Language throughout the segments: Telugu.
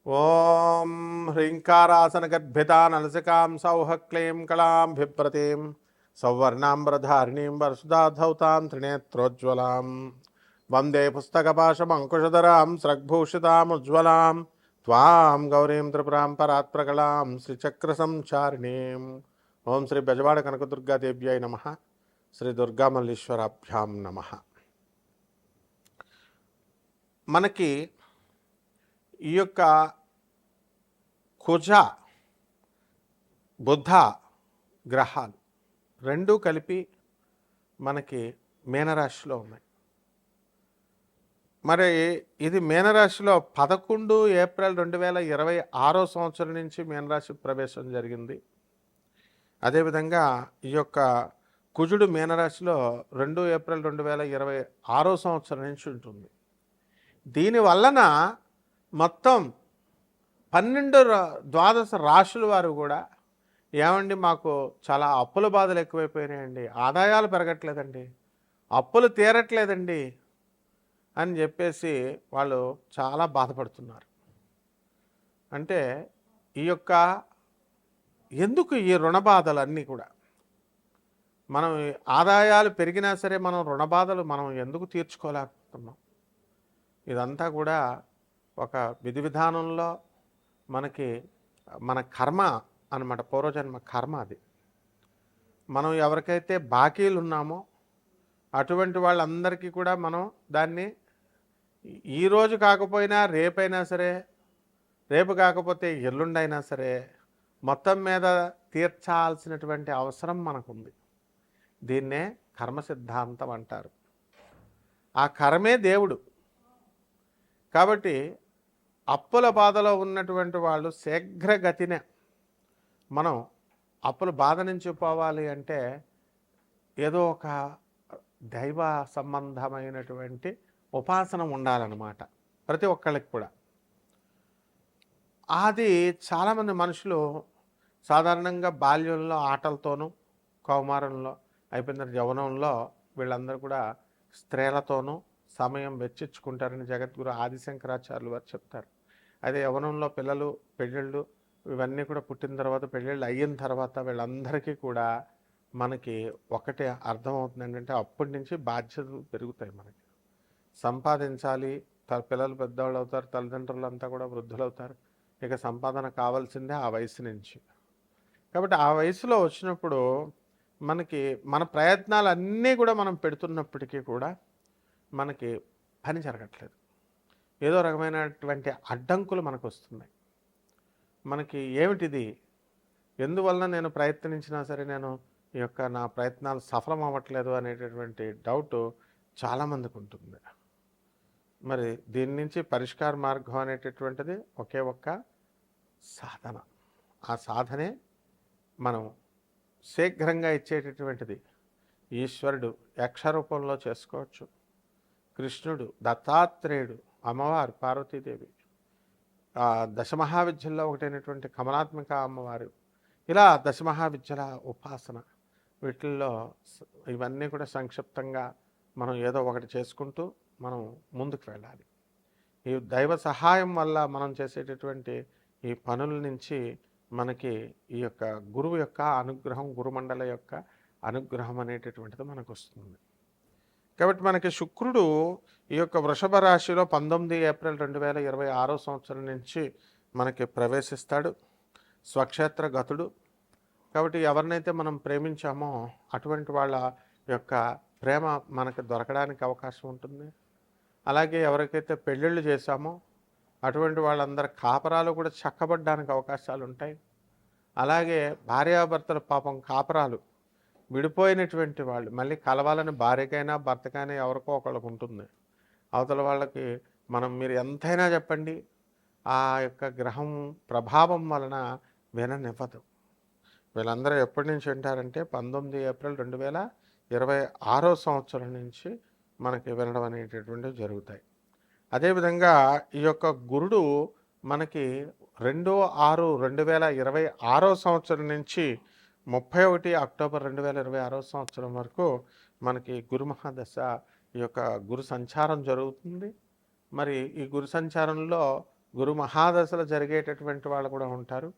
ఓం హ్రీంకారాసనగద్భితానలసికాం సౌః క్లీం కళాం బిభ్రతీం సౌవర్ణాంబరధారిణీం వరసుధాధౌతాం త్రినేత్రోజ్వలాం వందే పుస్తకపాశమంకుశధరాం స్రగ్భూషితాముజ్వలాం త్వాం గౌరీం త్రిపురాం పరాత్ప్రకళాం శ్రీచక్రసంచారిణీం. ఓం శ్రీ బెజవాడ కనకదుర్గాదేవ్యై నమః. శ్రీ దుర్గామల్లీశ్వరాభ్యాం నమః. మనకి ఈ యొక్క కుజ బుధ గ్రహాలు రెండూ కలిపి మనకి మీనరాశిలో ఉన్నాయి. మరి ఇది మీనరాశిలో 11 ఏప్రిల్ 2026 సంవత్సరం నుంచి మీనరాశి ప్రవేశం జరిగింది. అదేవిధంగా ఈ యొక్క కుజుడు మీనరాశిలో 2 ఏప్రిల్ 2026 సంవత్సరం నుంచి ఉంటుంది. దీనివలన మొత్తం 12 రాశుల వారు కూడా ఏమండి మాకు చాలా అప్పుల బాధలు ఎక్కువైపోయినాయండి, ఆదాయాలు పెరగట్లేదండి, అప్పులు తీరట్లేదండి అని చెప్పేసి వాళ్ళు చాలా బాధపడుతున్నారు. అంటే ఈ యొక్క ఎందుకు ఈ రుణ బాధలన్నీ కూడా మనం ఆదాయాలు పెరిగినా సరే మనం రుణ బాధలు మనం ఎందుకు తీర్చుకోలేకపోతున్నాం? ఇదంతా కూడా ఒక విధి విధానంలో మనకి మన కర్మ అన్నమాట, పూర్వజన్మ కర్మ. అది మనం ఎవరికైతే బాకీలు ఉన్నామో అటువంటి వాళ్ళందరికీ కూడా మనం దాన్ని ఈరోజు కాకపోయినా రేపైనా సరే, రేపు కాకపోతే ఎల్లుండైనా సరే మొత్తం మీద తీర్చాల్సినటువంటి అవసరం మనకుంది. దీన్నే కర్మ సిద్ధాంతం అంటారు. ఆ కర్మే దేవుడు. కాబట్టి అప్పుల బాధలో ఉన్నటువంటి వాళ్ళు శీఘ్రగతినే మనం అప్పుల బాధ నుంచి పోవాలి అంటే ఏదో ఒక దైవ సంబంధమైనటువంటి ఉపాసన ఉండాలన్నమాట ప్రతి ఒక్కళ్ళకి కూడా. అది చాలామంది మనుషులు సాధారణంగా బాల్యంలో ఆటలతోనూ, కౌమారంలో అయిపోయిన యవ్వనంలో వీళ్ళందరూ కూడా స్త్రీలతోనూ సమయం వెచ్చించుకుంటారని జగద్గురు ఆదిశంకరాచార్యులు వారు చెప్తారు. అదే యవ్వనంలో పిల్లలు పెళ్ళిళ్ళు ఇవన్నీ కూడా పుట్టిన తర్వాత, పెళ్ళిళ్ళు అయిన తర్వాత వీళ్ళందరికీ కూడా మనకి ఒకటే అర్థమవుతుంది ఏంటంటే అప్పటి నుంచి బాధ్యతలు పెరుగుతాయి. మనకి సంపాదించాలి, పిల్లలు పెద్దవాళ్ళు అవుతారు, తల్లిదండ్రులు అంతా కూడా వృద్ధులు అవుతారు. ఇక సంపాదన కావాల్సిందే ఆ వయసు నుంచి. కాబట్టి ఆ వయసులో వచ్చినప్పుడు మనకి మన ప్రయత్నాలు అన్నీ కూడా మనం పెడుతున్నప్పటికీ కూడా మనకి పని జరగట్లేదు. ఏదో రకమైనటువంటి అడ్డంకులు మనకు వస్తున్నాయి. మనకి ఏమిటిది, ఎందువలన నేను ప్రయత్నించినా సరే నేను ఈ యొక్క నా ప్రయత్నాలు సఫలం అవ్వట్లేదు అనేటటువంటి డౌట్ చాలామందికి ఉంటుంది. మరి దీని నుంచి పరిష్కార మార్గం అనేటటువంటిది ఒకే ఒక్క సాధన. ఆ సాధనే మనం శీఘ్రంగా ఇచ్చేటటువంటిది. ఈశ్వరుడు యక్ష రూపంలో చేసుకోవచ్చు, కృష్ణుడు, దత్తాత్రేయుడు, అమ్మవారు పార్వతీదేవి, దశమహావిద్యల్లో ఒకటైనటువంటి కమలాత్మిక అమ్మవారు, ఇలా దశమహావిద్యల ఉపాసన, వీటిల్లో ఇవన్నీ కూడా సంక్షిప్తంగా మనం ఏదో ఒకటి చేసుకుంటూ మనం ముందుకు వెళ్ళాలి. ఈ దైవ సహాయం వల్ల మనం చేసేటటువంటి ఈ పనుల నుంచి మనకి ఈ యొక్క గురువు యొక్క అనుగ్రహం, గురుమండల యొక్క అనుగ్రహం అనేటటువంటిది మనకు వస్తుంది. కాబట్టి మనకి శుక్రుడు ఈ యొక్క వృషభ రాశిలో 19 ఏప్రిల్ 2026 సంవత్సరం నుంచి మనకి ప్రవేశిస్తాడు. స్వక్షేత్ర గతుడు. కాబట్టి ఎవరినైతే మనం ప్రేమించామో అటువంటి వాళ్ళ యొక్క ప్రేమ మనకు దొరకడానికి అవకాశం ఉంటుంది. అలాగే ఎవరికైతే పెళ్ళిళ్ళు చేశామో అటువంటి వాళ్ళందరి కాపరాలు కూడా చక్కబడ్డానికి అవకాశాలు ఉంటాయి. అలాగే భార్యాభర్తల పాపం కాపరాలు విడిపోయినటువంటి వాళ్ళు మళ్ళీ కలవాలని భార్యకైనా భర్తకైనా ఎవరికో ఒకళ్ళకు ఉంటుంది. అవతల వాళ్ళకి మీరు ఎంతైనా చెప్పండి, ఆ యొక్క గ్రహం ప్రభావం వలన విననివ్వదు. వీళ్ళందరూ ఎప్పటి నుంచి వింటారంటే 19 ఏప్రిల్ 2026 సంవత్సరం నుంచి మనకి వినడం అనేటటువంటివి జరుగుతాయి. అదేవిధంగా ఈ యొక్క గురుడు మనకి 2/6/2026 సంవత్సరం నుంచి 31 అక్టోబర్ 2026 సంవత్సరం వరకు మనకి గురు మహాదశ, ఈ యొక్క గురు సంచారం జరుగుతుంది. మరి ఈ గురు సంచారంలో గురు మహాదశలు జరిగేటటువంటి వాళ్ళు కూడా ఉంటారు.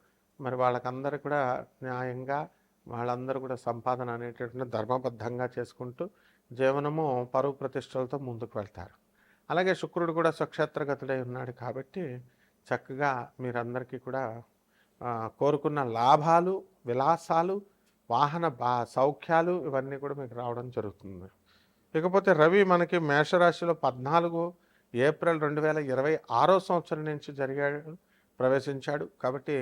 మరి వాళ్ళకందరూ కూడా న్యాయంగా వాళ్ళందరూ కూడా సంపాదన అనేటటువంటి ధర్మబద్ధంగా చేసుకుంటూ జీవనము పరువు ప్రతిష్టలతో ముందుకు వెళ్తారు. అలాగే శుక్రుడు కూడా స్వక్షేత్రగతుడై ఉన్నాడు కాబట్టి చక్కగా మీరందరికీ కూడా కోరుకున్న లాభాలు, విలాసాలు, వాహన సౌఖ్యాలు ఇవన్నీ కూడా మీకు రావడం జరుగుతుంది. ఇకపోతే రవి మనకి మేషరాశిలో 14 ఏప్రిల్ 2026 సంవత్సరం నుంచి ప్రవేశించాడు. కాబట్టి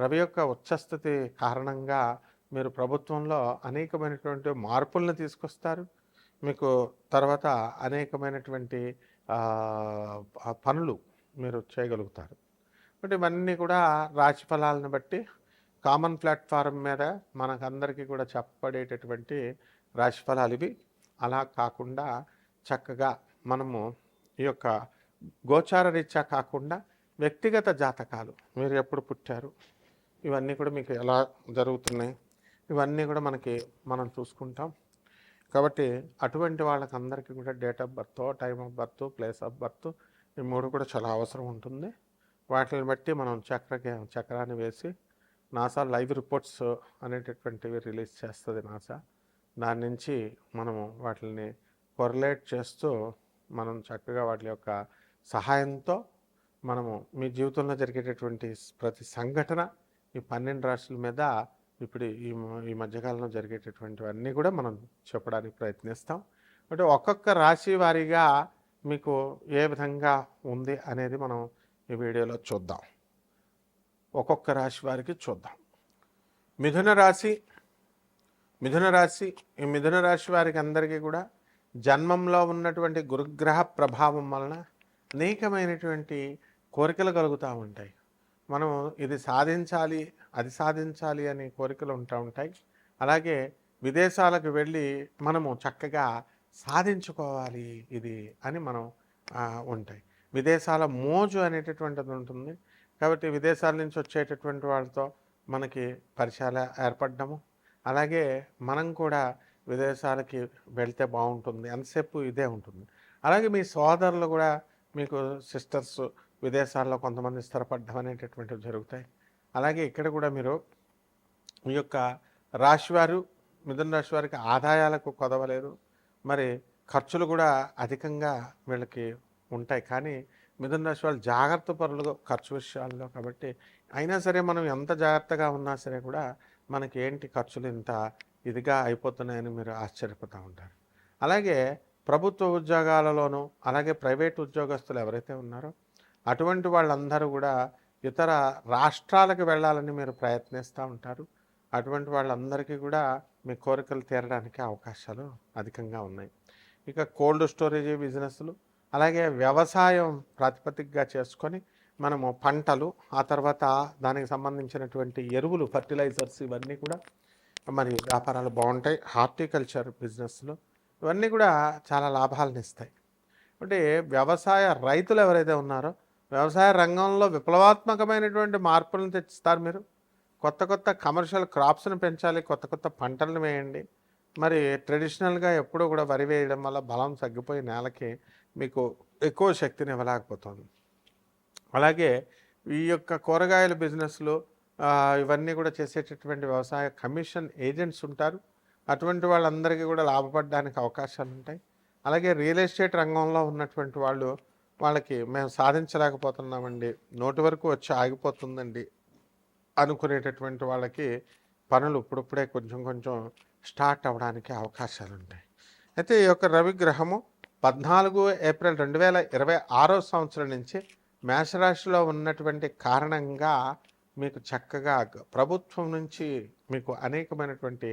రవి యొక్క ఉచ్చస్థితి కారణంగా మీరు ప్రభుత్వంలో అనేకమైనటువంటి మార్పులను తీసుకొస్తారు. మీకు తర్వాత అనేకమైనటువంటి పనులు మీరు చేయగలుగుతారు. కాబట్టి ఇవన్నీ కూడా రాశి ఫలాలను బట్టి కామన్ ప్లాట్ఫారం మీద మనకందరికీ కూడా చెప్పబడేటటువంటి రాశి ఫలాలు ఇవి. అలా కాకుండా చక్కగా మనము ఈ యొక్క గోచార రీత్యా కాకుండా వ్యక్తిగత జాతకాలు, మీరు ఎప్పుడు పుట్టారు, ఇవన్నీ కూడా మీకు ఎలా జరుగుతున్నాయి, ఇవన్నీ కూడా మనం చూసుకుంటాం. కాబట్టి అటువంటి వాళ్ళకందరికీ కూడా date of birth, time of birth, place of birth ఈ 3 కూడా చాలా అవసరం ఉంటుంది. వాటిని బట్టి మనం చక్రాన్ని వేసి నాసా లైవ్ రిపోర్ట్స్ అనేటటువంటివి రిలీజ్ చేస్తుంది నాసా. దాని నుంచి మనము వాటిని కొరిలేట్ చేస్తూ మనం చక్కగా వాటి యొక్క సహాయంతో మనము మీ జీవితంలో జరిగేటటువంటి ప్రతి సంఘటన ఈ 12 రాశుల మీద ఇప్పుడు ఈ మధ్యకాలంలో జరిగేటటువంటివన్నీ కూడా మనం చెప్పడానికి ప్రయత్నిస్తాం. అంటే ఒక్కొక్క రాశి వారీగా మీకు ఏ విధంగా ఉంది అనేది మనం ఈ వీడియోలో చూద్దాం. ఒక్కొక్క రాశి వారికి చూద్దాం. మిథున రాశి ఈ మిథున రాశి వారికి అందరికీ కూడా జన్మంలో ఉన్నటువంటి గురుగ్రహ ప్రభావం వలన అనేకమైనటువంటి కోరికలు కలుగుతూ ఉంటాయి. మనం ఇది సాధించాలి, అది సాధించాలి అనే కోరికలు ఉంటాయి. అలాగే విదేశాలకు వెళ్ళి మనము చక్కగా సాధించుకోవాలి ఇది అని మనం ఉంటాయి. విదేశాల మోజు అనేటటువంటిది ఉంటుంది. కాబట్టి విదేశాల నుంచి వచ్చేటటువంటి వాళ్ళతో మనకి పరిచయాలు ఏర్పడము, అలాగే మనం కూడా విదేశాలకి వెళ్తే బాగుంటుంది ఎంతసేపు ఇదే ఉంటుంది. అలాగే మీ సోదరులు కూడా మీకు సిస్టర్స్ విదేశాల్లో కొంతమంది స్థిరపడడం అనేటటువంటివి జరుగుతాయి. అలాగే ఇక్కడ కూడా మీరు ఈ యొక్క రాశివారు మిథున రాశి వారికి ఆదాయాలకు కొదవలేదు, మరి ఖర్చులు కూడా అధికంగా వీళ్ళకి ఉంటాయి. కానీ మిథున రాశి వాళ్ళు జాగ్రత్త పరులు ఖర్చు విషయాల్లో. కాబట్టి అయినా సరే మనం ఎంత జాగ్రత్తగా ఉన్నా సరే కూడా మనకి ఏంటి ఖర్చులు ఇంత ఇదిగా అయిపోతున్నాయని మీరు ఆశ్చర్యపోతూ ఉంటారు. అలాగే ప్రభుత్వ ఉద్యోగాలలోనూ అలాగే ప్రైవేట్ ఉద్యోగస్తులు ఎవరైతే ఉన్నారో అటువంటి వాళ్ళందరూ కూడా ఇతర రాష్ట్రాలకు వెళ్ళాలని మీరు ప్రయత్నిస్తూ ఉంటారు. అటువంటి వాళ్ళందరికీ కూడా మీ కోరికలు తీరడానికి అవకాశాలు అధికంగా ఉన్నాయి. ఇక కోల్డ్ స్టోరేజ్ బిజినెస్లు, అలాగే వ్యవసాయం ప్రాతిపదికగా చేసుకొని మనము పంటలు, ఆ తర్వాత దానికి సంబంధించినటువంటి ఎరువులు, ఫర్టిలైజర్స్ ఇవన్నీ కూడా మరి వ్యాపారాలు బాగుంటాయి. హార్టికల్చర్ బిజినెస్లు ఇవన్నీ కూడా చాలా లాభాలను ఇస్తాయి. అంటే వ్యవసాయ రైతులు ఎవరైతే ఉన్నారో వ్యవసాయ రంగంలో విప్లవాత్మకమైనటువంటి మార్పులను తెచ్చిస్తారు. మీరు కొత్త కొత్త కమర్షియల్ క్రాప్స్ని పెంచాలి, కొత్త కొత్త పంటలను వేయండి. మరి ట్రెడిషనల్గా ఎప్పుడూ కూడా వరి వేయడం వల్ల బలం తగ్గిపోయి నేలకి మీకు ఎక్కువ శక్తిని ఇవ్వలేకపోతుంది. అలాగే ఈ యొక్క కూరగాయల బిజినెస్లు ఇవన్నీ కూడా చేసేటటువంటి వ్యవసాయ కమిషన్ ఏజెంట్స్ ఉంటారు. అటువంటి వాళ్ళందరికీ కూడా లాభపడడానికి అవకాశాలు ఉంటాయి. అలాగే రియల్ ఎస్టేట్ రంగంలో ఉన్నటువంటి వాళ్ళకి మేము సాధించలేకపోతున్నామండి, నోటి వరకు వచ్చి ఆగిపోతుందండి అనుకునేటటువంటి వాళ్ళకి పనులు ఇప్పుడిప్పుడే కొంచెం కొంచెం స్టార్ట్ అవ్వడానికి అవకాశాలు ఉంటాయి. అయితే ఈ యొక్క రవిగ్రహము 14 ఏప్రిల్ 2026 సంవత్సరం నుంచి మేషరాశిలో ఉన్నటువంటి కారణంగా మీకు చక్కగా ప్రభుత్వం నుంచి మీకు అనేకమైనటువంటి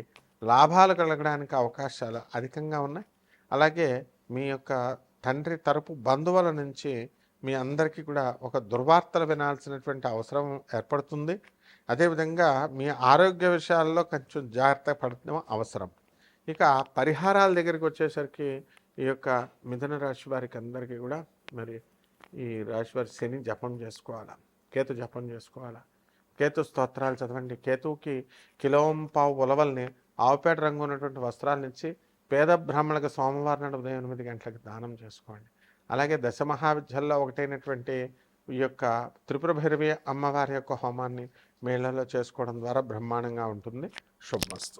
లాభాలు కలగడానికి అవకాశాలు అధికంగా ఉన్నాయి. అలాగే మీ యొక్క తండ్రి తరపు బంధువుల నుంచి మీ అందరికీ కూడా ఒక దుర్వార్తలు వినాల్సినటువంటి అవసరం ఏర్పడుతుంది. అదేవిధంగా మీ ఆరోగ్య విషయాల్లో కొంచెం జాగ్రత్త పడటం అవసరం. ఇక పరిహారాల దగ్గరికి వచ్చేసరికి ఈ యొక్క మిథున రాశి వారికి అందరికీ కూడా మరి ఈ రాశివారి శని జపం చేసుకోవాలా, కేతు జపం చేసుకోవాలా, కేతు స్తోత్రాలు చదవండి. కేతువుకి కిలోంపావు ఉలవల్ని ఆవుపేట రంగు ఉన్నటువంటి వస్త్రాలను ఇచ్చి పేద బ్రాహ్మణులకు సోమవారం నాడు ఉదయం 8 గంటలకు దానం చేసుకోండి. అలాగే దశమహావిద్యల్లో ఒకటైనటువంటి ఈ యొక్క త్రిపుర భైరవి అమ్మవారి యొక్క హోమాన్ని మీ ఇళ్లలో చేసుకోవడం ద్వారా బ్రహ్మాండంగా ఉంటుంది. శుభమస్తు.